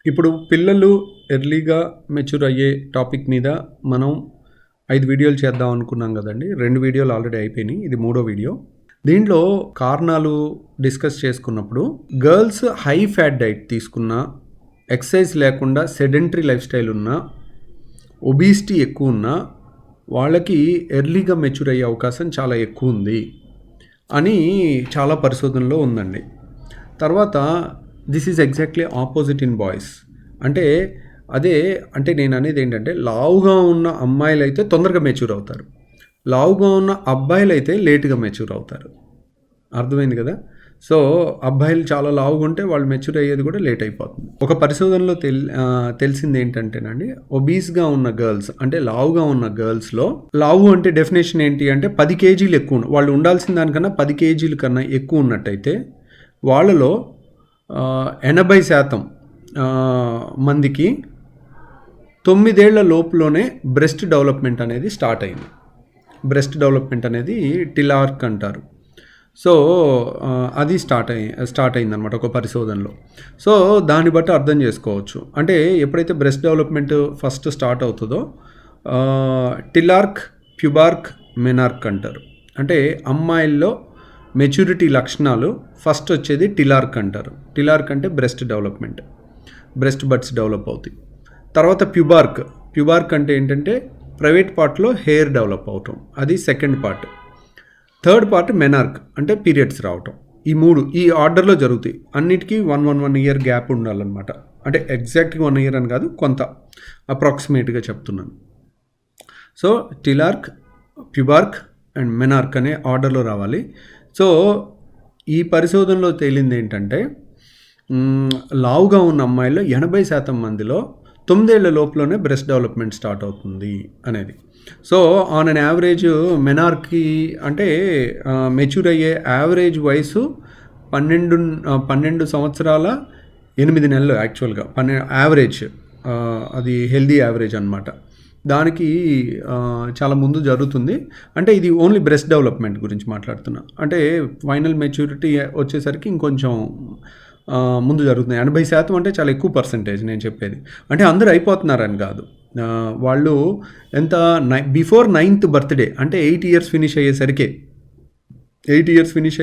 ఇప్పుడు పిల్లలు ఎర్లీగా మెచ్యూర్ అయ్యే టాపిక్ మీద మనం 5 వీడియోలు చేద్దాం అనుకున్నాం కదండి. 2 వీడియోలు ఆల్రెడీ అయిపోయినాయి. ఇది 3వ వీడియో. దీంట్లో కారణాలు డిస్కస్ చేసుకున్నప్పుడు గర్ల్స్ హై ఫ్యాట్ డైట్ తీసుకున్న, ఎక్సర్సైజ్ లేకుండా సెడెంటరీ లైఫ్ స్టైల్ ఉన్న, ఒబిసిటీ ఎక్కువ ఉన్న వాళ్ళకి ఎర్లీగా మెచ్యూర్ అయ్యే అవకాశం చాలా ఎక్కువ ఉంది అని చాలా పరిశోధనలో ఉందండి. తర్వాత this is exactly opposite in boys. అంటే నేను అనేది ఏంటంటే, లావుగా ఉన్న అమ్మాయిలు అయితే తొందరగా మెచ్యూర్ అవుతారు, లావుగా ఉన్న అబ్బాయిలు అయితే లేటుగా మెచ్యూర్ అవుతారు. అర్థమైంది కదా? సో అబ్బాయిలు చాలా లావుగా ఉంటే వాళ్ళు మెచ్యూర్ అయ్యేది కూడా లేట్ అయిపోతుంది. ఒక పరిశోధనలో తెలిసింది ఏంటంటేనండి, ఒబీస్గా ఉన్న గర్ల్స్ అంటే లావుగా ఉన్న గర్ల్స్లో, లావు అంటే డెఫినేషన్ ఏంటి అంటే 10 కేజీలు ఎక్కువ, వాళ్ళు ఉండాల్సిన దానికన్నా 10 కేజీల కన్నా ఎక్కువ ఉన్నట్టయితే వాళ్ళలో 80% మందికి 9 ఏళ్ల లోపులోనే బ్రెస్ట్ డెవలప్మెంట్ అనేది స్టార్ట్ అయింది. బ్రెస్ట్ డెవలప్మెంట్ అనేది టిలార్క్ అంటారు. సో అది స్టార్ట్ అయిందనమాట ఒక పరిశోధనలో. సో దాన్ని బట్టి అర్థం చేసుకోవచ్చు. అంటే ఎప్పుడైతే బ్రెస్ట్ డెవలప్మెంట్ ఫస్ట్ స్టార్ట్ అవుతుందో టిలార్క్, ప్యూబార్క్, మెనార్క్ అంటారు. అంటే అమ్మాయిల్లో మెచ్యూరిటీ లక్షణాలు ఫస్ట్ వచ్చేది టిలార్క్ అంటారు. టిలార్క్ అంటే breast development, breast buds develop అవుతాయి. తర్వాత ప్యూబార్క్ అంటే ఏంటంటే ప్రైవేట్ పార్ట్లో హెయిర్ డెవలప్ అవటం, అది second part. Third part menarche అంటే పీరియడ్స్ రావటం. ఈ 3 ఈ ఆర్డర్లో జరుగుతాయి. అన్నిటికీ 1 ఇయర్ గ్యాప్ ఉండాలన్నమాట. అంటే ఎగ్జాక్ట్గా 1 ఇయర్ అని కాదు, కొంత అప్రాక్సిమేట్గా చెప్తున్నాను. సో టిలార్క్, ప్యూబార్క్ అండ్ మెనార్క్ అనే ఆర్డర్లో రావాలి. సో ఈ పరిశోధనలో తేలింది ఏంటంటే, లావుగా ఉన్న అమ్మాయిల్లో 80% మందిలో 9 ఏళ్ల లోపలనే బ్రెస్ట్ డెవలప్మెంట్ స్టార్ట్ అవుతుంది అనేది. సో ఆన్ అన్ యావరేజ్ మెనార్కి అంటే మెచ్యూర్ అయ్యే యావరేజ్ వయసు 12 సంవత్సరాల 8 నెలలు. యాక్చువల్గా యావరేజ్, అది హెల్దీ యావరేజ్ అనమాట. దానికి చాలా ముందు జరుగుతుంది. అంటే ఇది ఓన్లీ బ్రెస్ట్ డెవలప్మెంట్ గురించి మాట్లాడుతున్నా. అంటే ఫైనల్ మెచ్యూరిటీ వచ్చేసరికి ఇంకొంచెం ముందు జరుగుతుంది. 80% అంటే చాలా ఎక్కువ పర్సంటేజ్ నేను చెప్పేది. అంటే అందరూ అయిపోతున్నారని కాదు, వాళ్ళు ఎంత బిఫోర్ 9th బర్త్డే అంటే 8 ఇయర్స్ ఫినిష్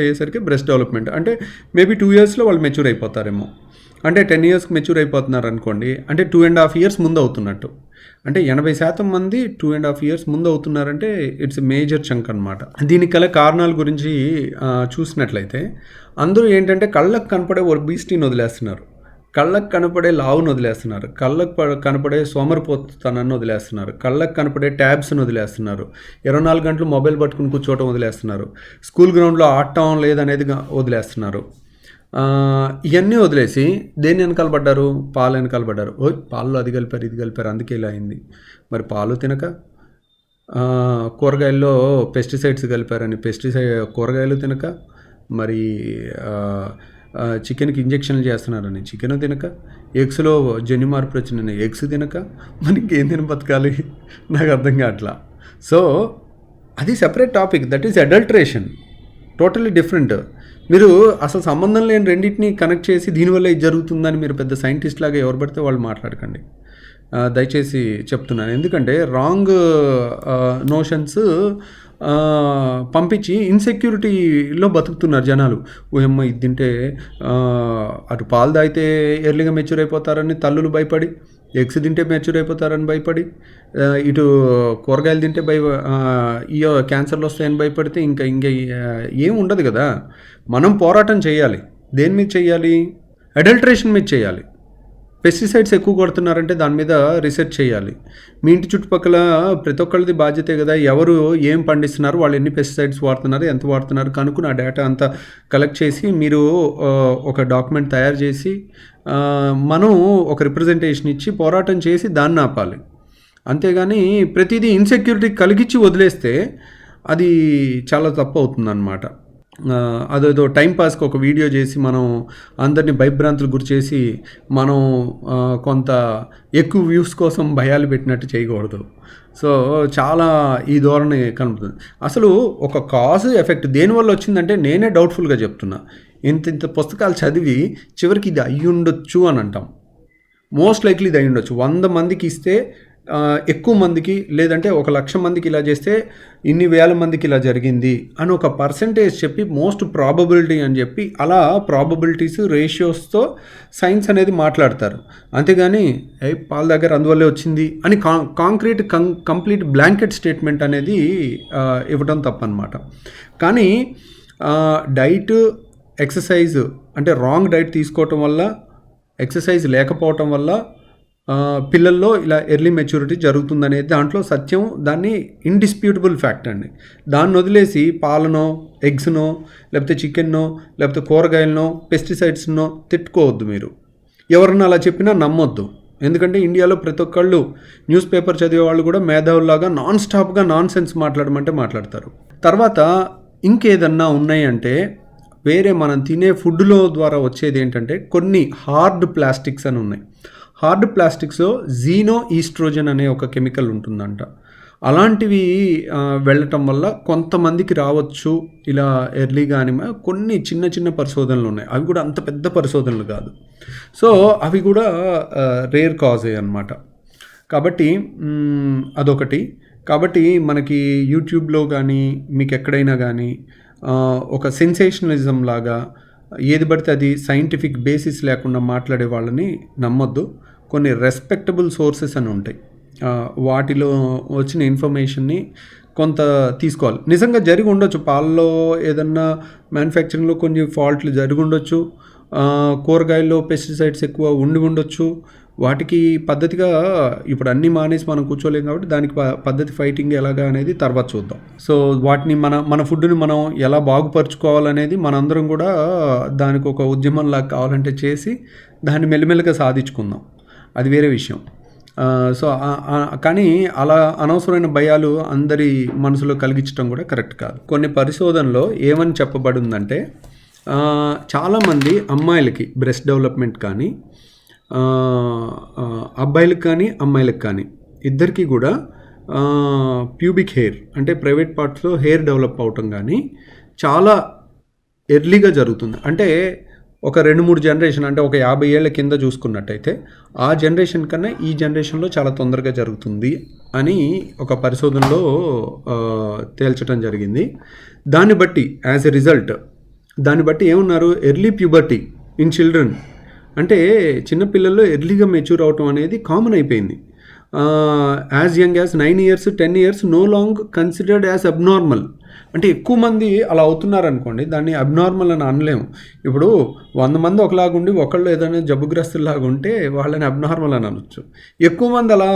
అయ్యేసరికి బ్రెస్ట్ డెవలప్మెంట్ అంటే మేబీ 2 ఇయర్స్లో వాళ్ళు మెచ్యూర్ అయిపోతారేమో. అంటే 10 ఇయర్స్కి మెచ్యూర్ అయిపోతున్నారు అనుకోండి, అంటే 2.5 ఇయర్స్ ముందు అవుతున్నట్టు. అంటే 80% మంది 2.5 ఇయర్స్ ముందు అవుతున్నారంటే ఇట్స్ మేజర్ చంక్ అనమాట. దీనికి గల కారణాల గురించి చూసినట్లయితే అందరూ ఏంటంటే కళ్ళకు కనపడే ఒబిసిటీని వదిలేస్తున్నారు, కళ్ళకు కనపడే లావును వదిలేస్తున్నారు, కళ్ళకు కనపడే సోమరిపోతనాన్ని వదిలేస్తున్నారు, కళ్ళకు కనపడే ట్యాబ్స్ని వదిలేస్తున్నారు, 24 గంటలు మొబైల్ పట్టుకుని కూర్చోవటం వదిలేస్తున్నారు, స్కూల్ గ్రౌండ్లో ఆడటం లేదనేది వదిలేస్తున్నారు. ఇవన్నీ వదిలేసి దేని వెనకాల పడ్డారు? పాలు వెనకాల పడ్డారు. పాలలో అది కలిపారు, ఇది కలిపారు, అందుకే ఇలా అయింది. మరి పాలు తినక, కూరగాయల్లో పెస్టిసైడ్స్ కలిపారని కూరగాయలు తినక, మరి చికెన్కి ఇంజెక్షన్లు చేస్తున్నారని చికెన్ తినక, ఎగ్స్లో జన్యు మార్పులు వచ్చిన ఎగ్స్ తినక, మరి ఇంకేం తిన బతకాలి? నాకు అర్థం కావట్లా. సో అది separate topic, that is adulteration, totally different. మీరు అసలు సంబంధం లేని రెండింటిని కనెక్ట్ చేసి దీనివల్ల ఇది జరుగుతుందని మీరు పెద్ద సైంటిస్ట్ లాగా ఎవరు పడితే వాళ్ళు మాట్లాడకండి, దయచేసి చెప్తున్నాను. ఎందుకంటే రాంగ్ నోషన్స్ పంపించి ఇన్సెక్యూరిటీలో బతుకుతున్నారు జనాలు. ఓయమ్మ ఇది తింటే అటు పాలు తాగితే ఎర్లీగా మెచ్యూర్ అయిపోతారని తల్లులు భయపడి, ఎగ్స్ తింటే మెచ్యూర్ అయిపోతారని భయపడి, ఇటు కూరగాయలు తింటే క్యాన్సర్లు వస్తాయని భయపడితే ఇంకా ఏం ఉండదు కదా. మనం పోరాటం చేయాలి. దేని మీద చేయాలి? అడల్టరేషన్ మీద చేయాలి. పెస్టిసైడ్స్ ఎక్కువ కొడుతున్నారంటే దాని మీద రీసెర్చ్ చేయాలి. మీ ఇంటి చుట్టుపక్కల ప్రతి ఒక్కరిది బాధ్యతే కదా, ఎవరు ఏం పండిస్తున్నారు, వాళ్ళు ఎన్ని పెస్టిసైడ్స్ వాడుతున్నారు, ఎంత వాడుతున్నారు కనుక్కుని ఆ డేటా అంతా కలెక్ట్ చేసి మీరు ఒక డాక్యుమెంట్ తయారు చేసి మనం ఒక రిప్రజెంటేషన్ ఇచ్చి పోరాటం చేసి దాన్ని ఆపాలి. అంతేగాని ప్రతిదీ ఇన్సెక్యూరిటీ కలిగించి వదిలేస్తే అది చాలా తప్పు అవుతుందన్నమాట. అదేదో టైంపాస్కి ఒక వీడియో చేసి మనం అందరినీ భయభ్రాంతులు గురి చేసి మనం కొంత ఎక్కువ వ్యూస్ కోసం భయాలు పెట్టినట్టు చేయకూడదు. సో చాలా ఈ ధోరణి కనబడుతుంది. అసలు ఒక కాజ్ ఎఫెక్ట్ దేనివల్ల వచ్చిందంటే నేనే డౌట్ఫుల్గా చెప్తున్నా. ఇంత పుస్తకాలు చదివి చివరికి ఇది అయ్యుండొచ్చు అని అంటాం. మోస్ట్ లైక్లీ ఇది అయి ఉండొచ్చు. 100 మందికి ఇస్తే ఎక్కువ మందికి, లేదంటే 1,00,000 మందికి ఇలా చేస్తే ఇన్ని వేల మందికి ఇలా జరిగింది అని ఒక పర్సంటేజ్ చెప్పి మోస్ట్ ప్రాబబిలిటీ అని చెప్పి అలా ప్రాబబిలిటీస్ రేషియోస్తో సైన్స్ అనేది మాట్లాడతారు. అంతేగాని పాల దగ్గర అందువల్లే వచ్చింది అని కాంక్రీట్ కంప్లీట్ బ్లాంకెట్ స్టేట్మెంట్ అనేది ఇవ్వడం తప్పనమాట. కానీ డైట్, ఎక్సర్సైజ్ అంటే రాంగ్ డైట్ తీసుకోవటం వల్ల, ఎక్సర్సైజ్ లేకపోవటం వల్ల పిల్లల్లో ఇలా ఎర్లీ మెచ్యూరిటీ జరుగుతుందనేది దాంట్లో సత్యం, దాన్ని ఇండిస్ప్యూటబుల్ ఫ్యాక్ట్ అండి. దాన్ని వదిలేసి పాలనో, ఎగ్స్నో, లేకపోతే చికెన్నో, లేకపోతే కూరగాయలనో, పెస్టిసైడ్స్నో తిట్టుకోవద్దు మీరు. ఎవరన్నా అలా చెప్పినా నమ్మొద్దు. ఎందుకంటే ఇండియాలో ప్రతి ఒక్కళ్ళు న్యూస్ పేపర్ చదివే వాళ్ళు కూడా మేధావుల్లాగా నాన్ స్టాప్గా నాన్ సెన్స్ మాట్లాడమంటే మాట్లాడతారు. తర్వాత ఇంకేదన్నా ఉన్నాయంటే వేరే మనం తినే ఫుడ్లో ద్వారా వచ్చేది ఏంటంటే కొన్ని హార్డ్ ప్లాస్టిక్స్ అని ఉన్నాయి. హార్డ్ ప్లాస్టిక్స్లో జీనో ఈస్ట్రోజన్ అనే ఒక కెమికల్ ఉంటుందంట. అలాంటివి వెళ్ళటం వల్ల కొంతమందికి రావచ్చు ఇలా ఎర్లీగా అని కొన్ని చిన్న చిన్న పరిశోధనలు ఉన్నాయి. అవి కూడా అంత పెద్ద పరిశోధనలు కాదు. సో అవి కూడా రేర్ కాజే అన్నమాట. కాబట్టి అదొకటి. కాబట్టి మనకి యూట్యూబ్లో కానీ మీకు ఎక్కడైనా కానీ ఒక సెన్సేషనలిజం లాగా ఏది పడితే అది సైంటిఫిక్ బేసిస్ లేకుండా మాట్లాడే వాళ్ళని నమ్మొద్దు. కొన్ని రెస్పెక్టబుల్ సోర్సెస్ అని ఉంటాయి, వాటిలో వచ్చిన ఇన్ఫర్మేషన్ని కొంత తీసుకోవాలి. నిజంగా జరిగి ఉండొచ్చు, పాలలో ఏదన్నా మ్యానుఫ్యాక్చరింగ్లో కొన్ని ఫాల్ట్లు జరిగి ఉండొచ్చు, కూరగాయల్లో పెస్టిసైడ్స్ ఎక్కువ ఉండి ఉండొచ్చు. వాటికి పద్ధతిగా ఇప్పుడు అన్నీ మానేసి మనం కూర్చోలేం కాబట్టి దానికి పద్ధతి ఫైటింగ్ ఎలాగా అనేది తర్వాత చూద్దాం. సో వాటిని మన ఫుడ్ని మనం ఎలా బాగుపరుచుకోవాలనేది మనందరం కూడా దానికి ఒక ఉద్యమంలాగా కావాలంటే చేసి దాన్ని మెల్లిమెల్లిగా సాధించుకుందాం, అది వేరే విషయం. సో కానీ అలా అనవసరమైన భయాలు అందరి మనసులో కలిగించడం కూడా కరెక్ట్ కాదు. కొన్ని పరిశోధనలో ఏమని చెప్పబడిందంటే చాలామంది అమ్మాయిలకి బ్రెస్ట్ డెవలప్మెంట్ కానీ, అబ్బాయిలకు కానీ అమ్మాయిలకు కానీ ఇద్దరికీ కూడా ప్యూబిక్ హెయిర్ అంటే ప్రైవేట్ పార్ట్స్లో హెయిర్ డెవలప్ అవటం కానీ చాలా ఎర్లీగా జరుగుతుంది. అంటే ఒక 2-3 జనరేషన్ అంటే ఒక 50 ఏళ్ల కింద చూసుకున్నట్టయితే ఆ జనరేషన్ కన్నా ఈ జనరేషన్లో చాలా తొందరగా జరుగుతుంది అని ఒక పరిశోధనలో తేల్చడం జరిగింది. దాన్ని బట్టి యాజ్ ఎ రిజల్ట్ దాన్ని బట్టి ఏమన్నారు, ఎర్లీ ప్యూబర్టీ ఇన్ చిల్డ్రన్ అంటే చిన్నపిల్లల్లో ఎర్లీగా మెచ్యూర్ అవటం అనేది కామన్ అయిపోయింది. As young as 9 years 10 years no long considered as abnormal. అంటే ఎక్కువ మంది అలా అవుతున్నారనుకోండి, దాన్ని అబ్నార్మల్ అని అనలేము. ఇప్పుడు 100 మంది ఒకలాగుండి ఒకళ్ళు ఏదైనా జబ్బుగ్రస్తులాగా ఉంటే వాళ్ళని అబ్నార్మల్ అని అనొచ్చు. ఎక్కువ మంది అలా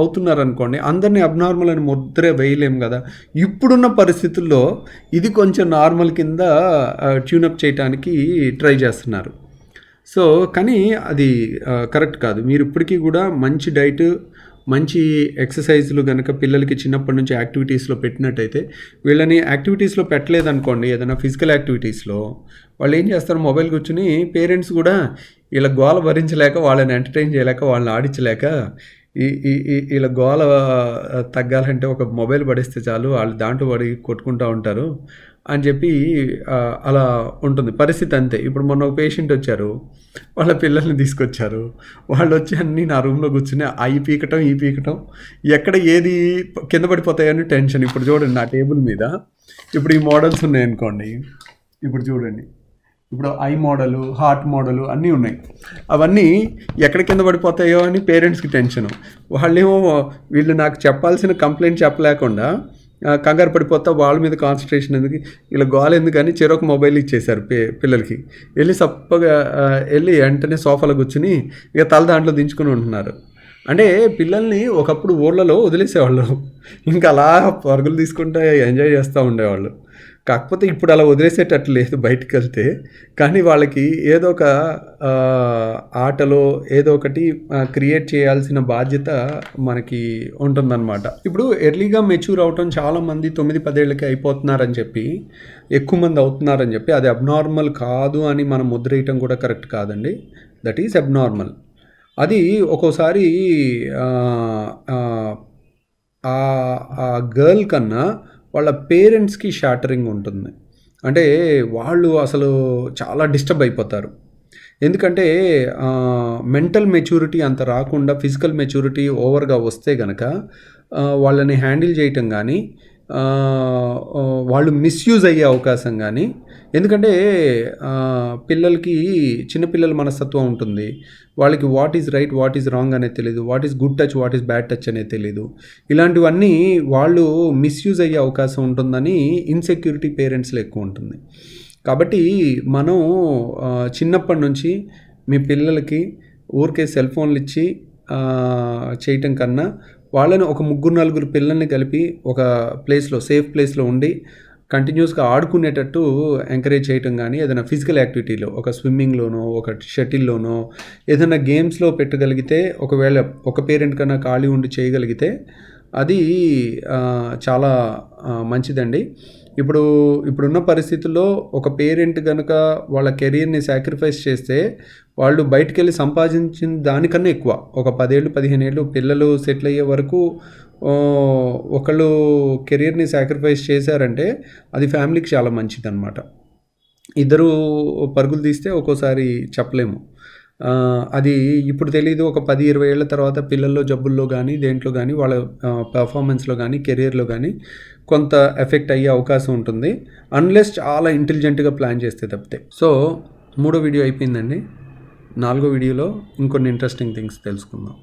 అవుతున్నారనుకోండి, అందరినీ అబ్నార్మల్ అని ముద్రే వేయలేము కదా. ఇప్పుడున్న పరిస్థితుల్లో ఇది కొంచెం నార్మల్ కింద ట్యూనప్ చేయడానికి ట్రై చేస్తున్నారు. సో కానీ అది కరెక్ట్ కాదు. మీరు ఇప్పటికీ కూడా మంచి డైట్, మంచి ఎక్సర్సైజ్లు కనుక పిల్లలకి చిన్నప్పటి నుంచి యాక్టివిటీస్లో పెట్టినట్టయితే, వీళ్ళని యాక్టివిటీస్లో పెట్టలేదనుకోండి, ఏదైనా ఫిజికల్ యాక్టివిటీస్లో వాళ్ళు ఏం చేస్తారు, మొబైల్ కూర్చుని పేరెంట్స్ కూడా వీళ్ళ గోల భరించలేక, వాళ్ళని ఎంటర్టైన్ చేయలేక, వాళ్ళని ఆడించలేక, వీళ్ళ గోల తగ్గాలంటే ఒక మొబైల్ పడేస్తే చాలు, వాళ్ళు దాంట్లో పడి కొట్టుకుంటూ ఉంటారు అని చెప్పి అలా ఉంటుంది పరిస్థితి. అంతే. ఇప్పుడు మొన్న ఒక పేషెంట్ వచ్చారు, వాళ్ళ పిల్లల్ని తీసుకొచ్చారు, వాళ్ళు వచ్చి అన్నీ నా రూమ్లో కూర్చుని ఈ పీకటం ఎక్కడ ఏది కింద పడిపోతాయని టెన్షన్. ఇప్పుడు చూడండి నా టేబుల్ మీద ఇప్పుడు ఈ మోడల్స్ ఉన్నాయనుకోండి, ఇప్పుడు చూడండి, ఇప్పుడు ఐ మోడలు, హార్ట్ మోడలు అన్నీ ఉన్నాయి. అవన్నీ ఎక్కడ కింద పడిపోతాయో అని పేరెంట్స్కి టెన్షను. వాళ్ళేమో వీళ్ళు నాకు చెప్పాల్సిన కంప్లైంట్ చెప్పలేకుండా కంగారు పడిపోతా వాళ్ళ మీద కాన్సన్ట్రేషన్ ఎందుకు, ఇలా గోల ఎందుకని చెరొక మొబైల్ ఇచ్చేశారు పిల్లలకి. వెళ్ళి సప్పగా వెళ్ళి వెంటనే సోఫాలో కూర్చుని ఇక తల దాంట్లో దించుకుని ఉంటున్నారు. అంటే పిల్లల్ని ఒకప్పుడు ఊళ్ళలో వదిలేసేవాళ్ళు, ఇంకా అలా పరుగులు తీసుకుంటూ ఎంజాయ్ చేస్తూ ఉండేవాళ్ళు. కాకపోతే ఇప్పుడు అలా వదిలేసేటట్లు లేదు బయటికి వెళ్తే. కానీ వాళ్ళకి ఏదో ఒక ఆటలో ఏదో ఒకటి క్రియేట్ చేయాల్సిన బాధ్యత మనకి ఉంటుందన్నమాట. ఇప్పుడు ఎర్లీగా మెచ్యూర్ అవటం చాలామంది 9-10 ఏళ్ళకి అయిపోతున్నారని చెప్పి, ఎక్కువ మంది అవుతున్నారని చెప్పి అది అబ్నార్మల్ కాదు అని మనం ముద్రేయటం కూడా కరెక్ట్ కాదండి. That is abnormal. అది ఒక్కోసారి ఆ గర్ల్ కన్నా వాళ్ళ పేరెంట్స్కి షాటరింగ్ ఉంటుంది. అంటే వాళ్ళు అసలు చాలా డిస్టర్బ్ అయిపోతారు. ఎందుకంటే మెంటల్ మెచ్యూరిటీ అంత రాకుండా ఫిజికల్ మెచ్యూరిటీ ఓవర్‌గా వస్తే గనక వాళ్ళని హ్యాండిల్ చేయటం గానీ, వాళ్ళు మిస్‌యూజ్ అయ్యే అవకాశం గానీ, ఎందుకంటే పిల్లలకి చిన్న పిల్లల మనస్తత్వం ఉంటుంది. వాళ్ళకి what is right, what is wrong అనేది తెలీదు. What is good touch, what is bad touch అనేది తెలీదు. ఇలాంటివన్నీ వాళ్ళు మిస్‌యూజ్ అయ్యే అవకాశం ఉంటుందని ఇన్‌సెక్యూరిటీ పేరెంట్స్‌లో ఎక్కువ ఉంటుంది. కాబట్టి మనం చిన్నప్పటి నుంచి మీ పిల్లలకి ఊరికే సెల్ ఫోన్లు ఇచ్చి చేయటం కన్నా, వాళ్ళని ఒక 3-4 పిల్లల్ని కలిపి ఒక ప్లేస్‌లో, సేఫ్ ప్లేస్‌లో ఉండి కంటిన్యూస్‌గా ఆడుకునేటట్టు ఎంకరేజ్ చేయటం గానీ, ఏదైనా ఫిజికల్ యాక్టివిటీలో ఒక స్విమ్మింగ్‌లోనో, ఒక షటిల్‌లోనో ఏదైనా గేమ్స్‌లో పెట్టగలిగితే, ఒకవేళ ఒక పేరెంట్ కన్నా ఖాళీ ఉండి చేయగలిగితే అది చాలా మంచిదండి. ఇప్పుడున్న పరిస్థితుల్లో ఒక పేరెంట్ గనక వాళ్ళ కెరియర్‌ని సాక్రిఫైస్ చేస్తే, వాళ్ళు బయటికెళ్ళి సంపాదించిన దానికన్నా ఎక్కువ ఒక 10 ఏళ్ళు, 15 ఏళ్ళు పిల్లలు సెటిల్ అయ్యే వరకు ఒకళ్ళు కెరియర్‌ని సాక్రిఫైస్ చేశారంటే అది ఫ్యామిలీకి చాలా మంచిదనమాట. ఇద్దరు పరుగులు తీస్తే ఒక్కోసారి చెప్పలేము. అది ఇప్పుడు తెలీదు. ఒక 10, 20 ఏళ్ల తర్వాత పిల్లల్లో జబ్బుల్లో గానీ, దేంట్లో గానీ వాళ్ళ పెర్ఫార్మెన్స్‌లో గానీ, కెరియర్‌లో గానీ కొంత ఎఫెక్ట్ అయ్యే అవకాశం ఉంటుంది. అన్‌లెస్ చాలా ఇంటెలిజెంట్‌గా ప్లాన్ చేస్తే తప్పితే. సో, మూడో వీడియో అయిపోయిందండి. 4గో వీడియోలో ఇంకొన్ని ఇంట్రెస్టింగ్ థింగ్స్ తెలుసుకుందాం.